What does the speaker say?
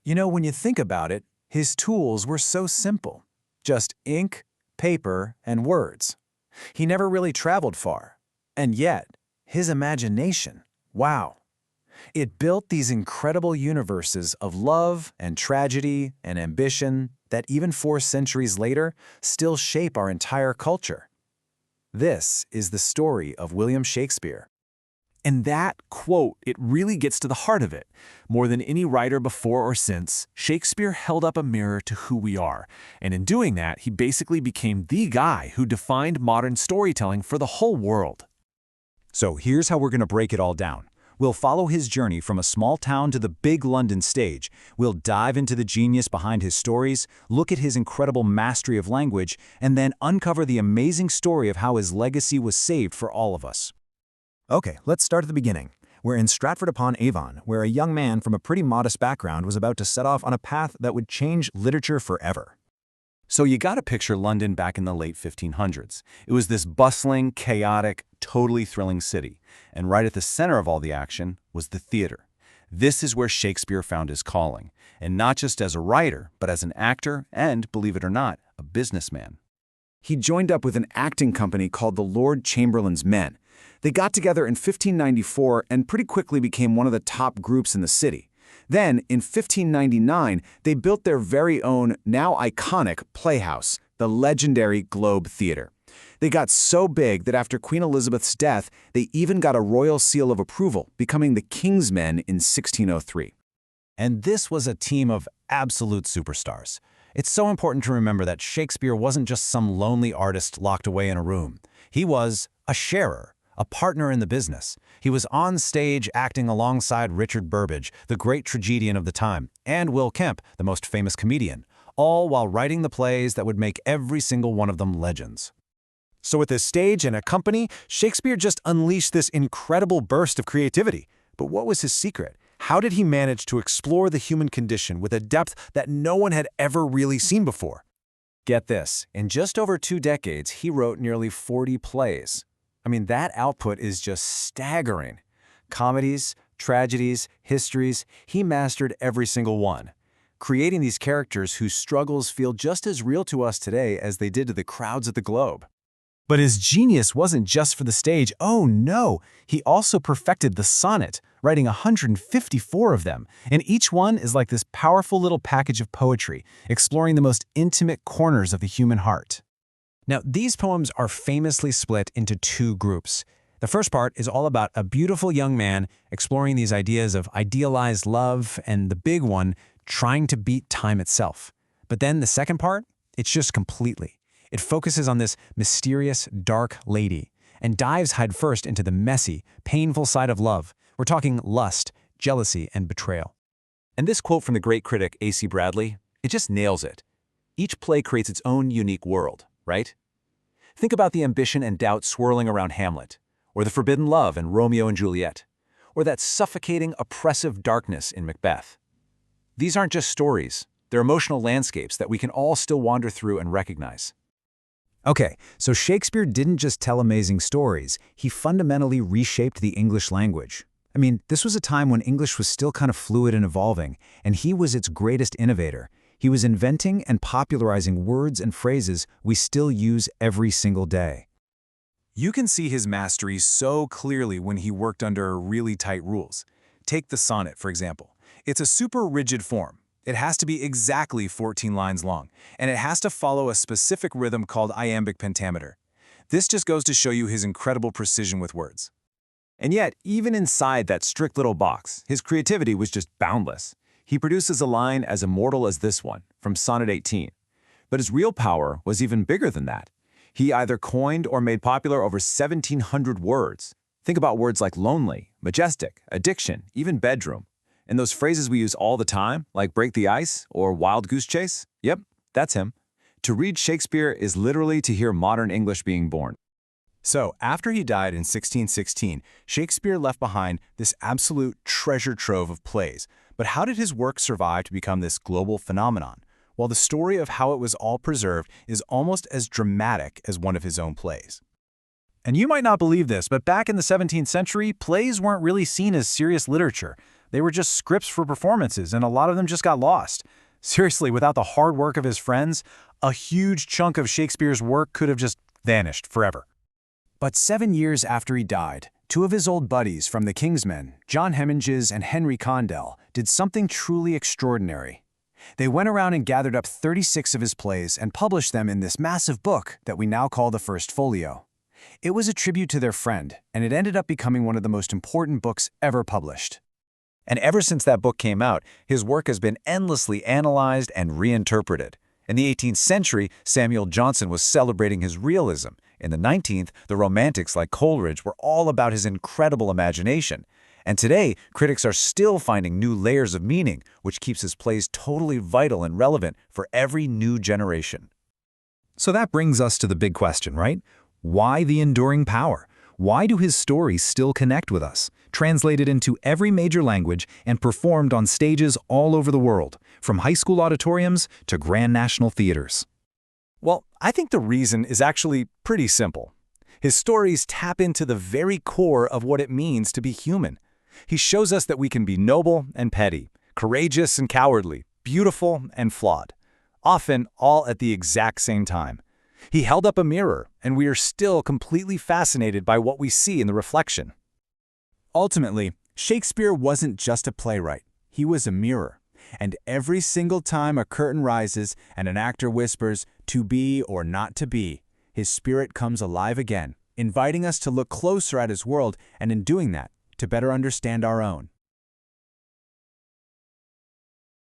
When you think about it, his tools were so simple. Just ink, paper, and words. He never really traveled far. And yet, his imagination, wow. It built these incredible universes of love and tragedy and ambition that even 4 centuries later still shape our entire culture. This is the story of William Shakespeare. And that quote, it really gets to the heart of it. More than any writer before or since, Shakespeare held up a mirror to who we are. And in doing that, he basically became the guy who defined modern storytelling for the whole world. So here's how we're going to break it all down. We'll follow his journey from a small town to the big London stage. We'll dive into the genius behind his stories, look at his incredible mastery of language, and then uncover the amazing story of how his legacy was saved for all of us. Okay, let's start at the beginning. We're in Stratford-upon-Avon, where a young man from a pretty modest background was about to set off on a path that would change literature forever. So you gotta picture London back in the late 1500s. It was this bustling, chaotic, totally thrilling city. And right at the center of all the action was the theater. This is where Shakespeare found his calling. And not just as a writer, but as an actor and, believe it or not, a businessman. He joined up with an acting company called the Lord Chamberlain's Men. They got together in 1594 and pretty quickly became one of the top groups in the city. Then, in 1599, they built their very own, now iconic, playhouse, the legendary Globe Theatre. They got so big that after Queen Elizabeth's death, they even got a royal seal of approval, becoming the King's Men in 1603. And this was a team of absolute superstars. It's so important to remember that Shakespeare wasn't just some lonely artist locked away in a room. He was a sharer, a partner in the business. He was on stage acting alongside Richard Burbage, the great tragedian of the time, and Will Kemp, the most famous comedian, all while writing the plays that would make every single one of them legends. So with his stage and a company, Shakespeare just unleashed this incredible burst of creativity. But what was his secret? How did he manage to explore the human condition with a depth that no one had ever really seen before? Get this, in just over 2 decades, he wrote nearly 40 plays. I mean, that output is just staggering. Comedies, tragedies, histories, he mastered every single one, creating these characters whose struggles feel just as real to us today as they did to the crowds at the Globe. But his genius wasn't just for the stage. Oh no, he also perfected the sonnet, writing 154 of them, and each one is like this powerful little package of poetry, exploring the most intimate corners of the human heart. Now, these poems are famously split into 2 groups. The first part is all about a beautiful young man exploring these ideas of idealized love, and the big one, trying to beat time itself. But then the second part, it's just completely. It focuses on this mysterious, dark lady, and dives headfirst into the messy, painful side of love. We're talking lust, jealousy, and betrayal. And this quote from the great critic A.C. Bradley, it just nails it. Each play creates its own unique world, right? Think about the ambition and doubt swirling around Hamlet, or the forbidden love in Romeo and Juliet, or that suffocating, oppressive darkness in Macbeth. These aren't just stories, they're emotional landscapes that we can all still wander through and recognize. Okay, so Shakespeare didn't just tell amazing stories, he fundamentally reshaped the English language. I mean, this was a time when English was still kind of fluid and evolving, and he was its greatest innovator. He was inventing and popularizing words and phrases we still use every single day. You can see his mastery so clearly when he worked under really tight rules. Take the sonnet, for example. It's a super rigid form. It has to be exactly 14 lines long, and it has to follow a specific rhythm called iambic pentameter. This just goes to show you his incredible precision with words. And yet, even inside that strict little box, his creativity was just boundless. He produces a line as immortal as this one, from Sonnet 18. But his real power was even bigger than that. He either coined or made popular over 1,700 words. Think about words like lonely, majestic, addiction, even bedroom. And those phrases we use all the time, like break the ice or wild goose chase, yep, that's him. To read Shakespeare is literally to hear modern English being born. So, after he died in 1616, Shakespeare left behind this absolute treasure trove of plays. But how did his work survive to become this global phenomenon? Well, the story of how it was all preserved is almost as dramatic as one of his own plays. And you might not believe this, but back in the 17th century, plays weren't really seen as serious literature. They were just scripts for performances, and a lot of them just got lost. Seriously, without the hard work of his friends, a huge chunk of Shakespeare's work could have just vanished forever. But 7 years after he died, two of his old buddies from the King's Men, John Heminges and Henry Condell, did something truly extraordinary. They went around and gathered up 36 of his plays and published them in this massive book that we now call the First Folio. It was a tribute to their friend, and it ended up becoming one of the most important books ever published. And ever since that book came out, his work has been endlessly analyzed and reinterpreted. In the 18th century, Samuel Johnson was celebrating his realism. In the 19th, the Romantics like Coleridge were all about his incredible imagination. And today, critics are still finding new layers of meaning, which keeps his plays totally vital and relevant for every new generation. So that brings us to the big question, right? Why the enduring power? Why do his stories still connect with us, translated into every major language and performed on stages all over the world, from high school auditoriums to grand national theaters? Well, I think the reason is actually pretty simple. His stories tap into the very core of what it means to be human. He shows us that we can be noble and petty, courageous and cowardly, beautiful and flawed, often all at the exact same time. He held up a mirror, and we are still completely fascinated by what we see in the reflection. Ultimately, Shakespeare wasn't just a playwright. He was a mirror. And every single time a curtain rises and an actor whispers, "to be or not to be," his spirit comes alive again, inviting us to look closer at his world and, in doing that, to better understand our own.